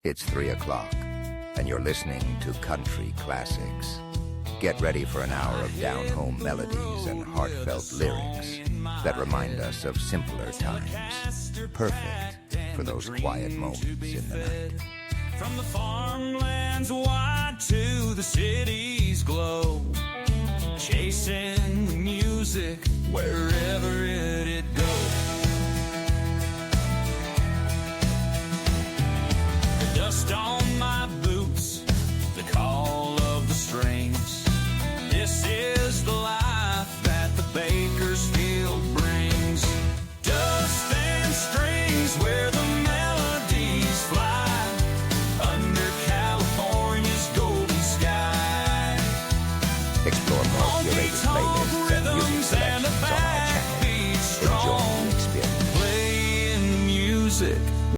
It's 3 o'clock, and you're listening to Country Classics. Get ready for an hour of down-home melodies and heartfelt lyrics that remind us of simpler times, perfect for those quiet moments in the night. From the farmlands wide to the city's glow, chasing the music wherever it